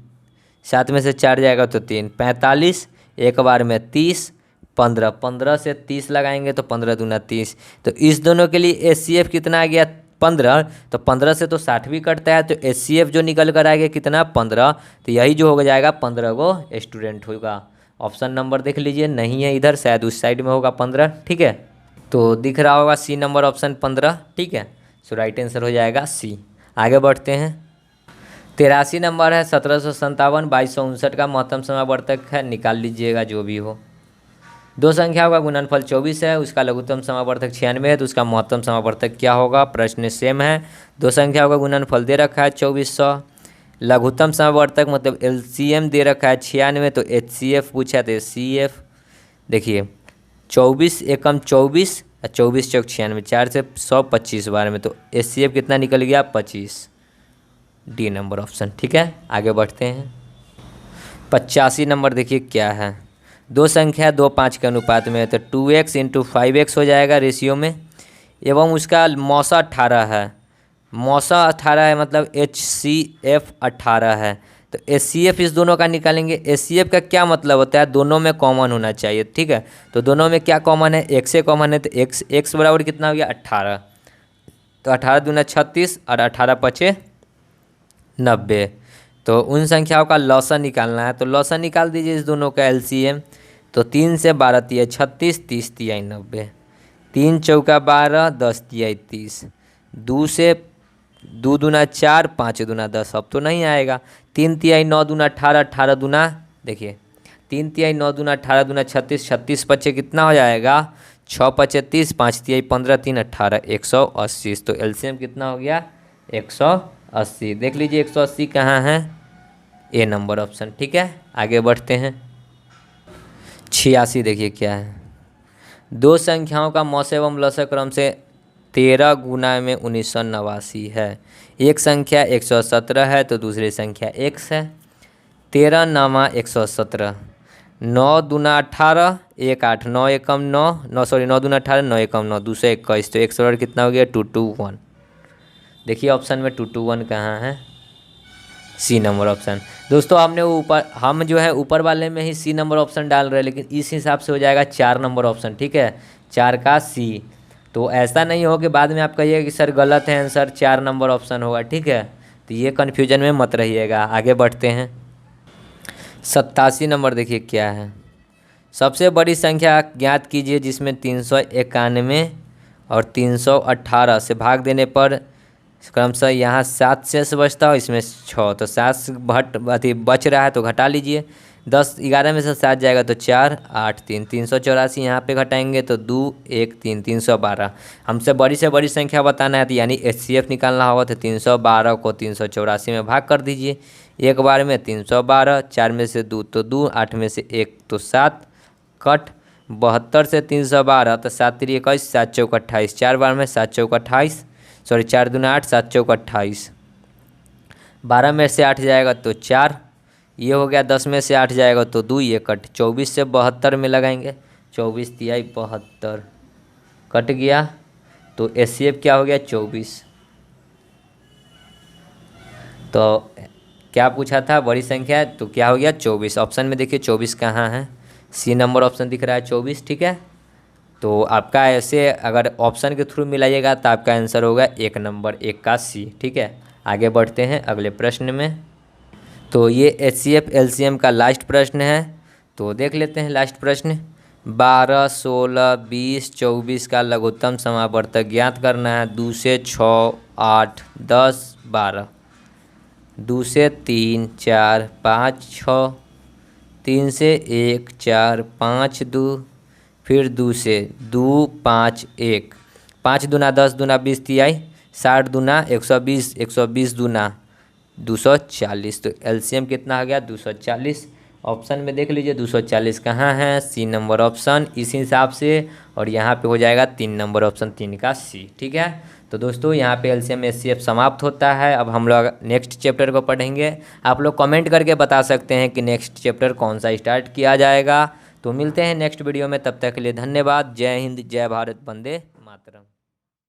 Speaker 1: 7 में से 4 जाएगा तो 3, 45 एक बार में 30, 15, 15 से 30 लगाएंगे तो 15 दूना 30। तो इस दोनों के लिए HCF कितना आ गया 15, तो 15 से तो 60 भी कटता है, तो HCF जो निकल कर आएगा कितना 15, तो यही जो हो जाएगा 15 को स्टूडेंट होगा। ऑप्शन नंबर देख लीजिए नहीं है इधर, शायद उस साइड में होगा 15, ठीक है। तो दिख रहा होगा सी नंबर ऑप्शन 15, ठीक है। सो राइट आंसर हो जाएगा सी। आगे बढ़ते हैं। 83 नंबर है 1757, 2259 का महत्तम समावर्तक है, निकाल लीजिएगा जो भी हो। दो संख्याओं का गुणनफल 24 है, उसका लघुत्तम समावर्तक 96 है, तो उसका महत्तम समावर्तक क्या होगा। प्रश्न सेम है, दो संख्याओं का गुणनफल दे रखा है 2400, लघुत्तम समावर्तक मतलब LCM दे रखा है 96, तो HCF पूछा तो HCF देखिए 24 एकम 24, 24 चौक 96, 4 से 125 बार में, तो HCF कितना निकल गया 25, डी नंबर ऑप्शन, ठीक है। आगे बढ़ते हैं। 85 नंबर देखिए क्या है। दो संख्या 2 5 के अनुपात में है, तो 2x इंटू 5x हो जाएगा रेशियो में, एवं उसका मौसा 18 है, मौसा 18 है मतलब HCF 18 है, तो HCF इस दोनों का निकालेंगे। HCF का क्या मतलब होता है, दोनों में कॉमन होना चाहिए, ठीक है। तो दोनों में क्या कॉमन है, x से कॉमन है, तो x बराबर कितना हो गया 18, तो 18 दूना 36 और 18 पचे 90। तो उन संख्याओं का लौसा निकालना है, तो लौसा निकाल दीजिए इस दोनों का LCM। तो 3 से 12 तिया 36, 30 तिया 90, 3 चौका 12, 10 तिया 30, 2 से 2 दूना 4, 5 दूना 10, अब तो नहीं आएगा। 3 तिहाई 9 दूना 18, 18 दूना देखिए 3 तिहाई 9 दूना 18 दूना 36, 36 पचे कितना हो जाएगा 6 पचे 30, 5 तिहाई 15, 3 18, 180। तो LCM कितना हो गया 180। देख लीजिए 180 कहाँ है, ए नंबर ऑप्शन, ठीक है। आगे बढ़ते हैं। 86 देखिए क्या है। दो संख्याओं का मौसे एवं लौसा क्रम से 13 गुना में 1989 है। एक संख्या 117 है तो दूसरी संख्या x है। 13 नामा 117, 9 दूना 18, 1 8, 9 एकम 9, 9 सॉरी 9 दूना 18, 9 एकम 9, 221, तो 1 कितना हो गया 221। देखिए ऑप्शन में 221 कहाँ है, सी नंबर ऑप्शन। दोस्तों हमने ऊपर हम जो है ऊपर वाले में ही सी नंबर ऑप्शन डाल रहे हैं, लेकिन इस हिसाब से हो जाएगा 4 नंबर ऑप्शन, ठीक है, 4 का सी। तो ऐसा नहीं हो कि बाद में आप कहिए कि सर गलत है आंसर, 4 नंबर ऑप्शन होगा, ठीक है। तो ये कन्फ्यूजन में मत रहिएगा। आगे बढ़ते हैं। 87 नंबर देखिए क्या है। सबसे बड़ी संख्या ज्ञात कीजिए जिसमें 391 और 318 से भाग देने पर क्रमशः यहाँ 7 शेष बचता है, इसमें 6, तो 7 बच रहा है तो घटा लीजिए। 10 11 में से 7 जाएगा तो 4 8 3, 384 यहाँ पे घटाएंगे तो 2 1 3, 312। हमसे बड़ी से बड़ी संख्या बताना है तो यानी HCF निकालना होगा, तो 312 को 384 में भाग कर दीजिए। एक बार में 312, 4 में से 2 तो 2, 8 में से 1 तो 7, कट 72 से 312 तो 7 3 21, 7 चौक 28, 4 बार में 7 चौक 28, सॉरी 4 दूना 8, 7 चौक 28, 12 में से 8 जाएगा तो 4, ये हो गया। 10 में से 8 जाएगा तो 2, ये कट 24 से 72 में लगाएंगे, 24 तिहाई 72 कट गया, तो HCF क्या हो गया 24। तो क्या पूछा था, बड़ी संख्या, तो क्या हो गया 24। ऑप्शन में देखिए 24 कहाँ है, सी नंबर ऑप्शन दिख रहा है 24, ठीक है। तो आपका ऐसे अगर ऑप्शन के थ्रू मिलाइएगा तो आपका आंसर होगा 1 नंबर, 1 का सी, ठीक है। आगे बढ़ते हैं अगले प्रश्न में। तो ये HCF LCM का लास्ट प्रश्न है, तो देख लेते हैं लास्ट प्रश्न। 12 16 20 24 का लघुत्तम समावर्तक ज्ञात करना है। 2 से 6 8 10 12, 2 से 3 4 5 6, 3 से 1 4 5 2, फिर 2 से 2 5 1, 5 दूना 10 दूना 20 तिहाई, 60 दूना 120, 120 दूना 240, तो LCM कितना आ गया 240। ऑप्शन में देख लीजिए 240 कहाँ है, सी नंबर ऑप्शन, इसी हिसाब से, और यहाँ पे हो जाएगा 3 नंबर ऑप्शन, 3 का सी, ठीक है। तो दोस्तों यहाँ पे LCM HCF समाप्त होता है। अब हम लोग नेक्स्ट चैप्टर को पढ़ेंगे। आप लोग कमेंट करके बता सकते हैं कि नेक्स्ट चैप्टर कौन सा स्टार्ट किया जाएगा। तो मिलते हैं नेक्स्ट वीडियो में, तब तक के लिए धन्यवाद। जय हिंद, जय भारत, वंदे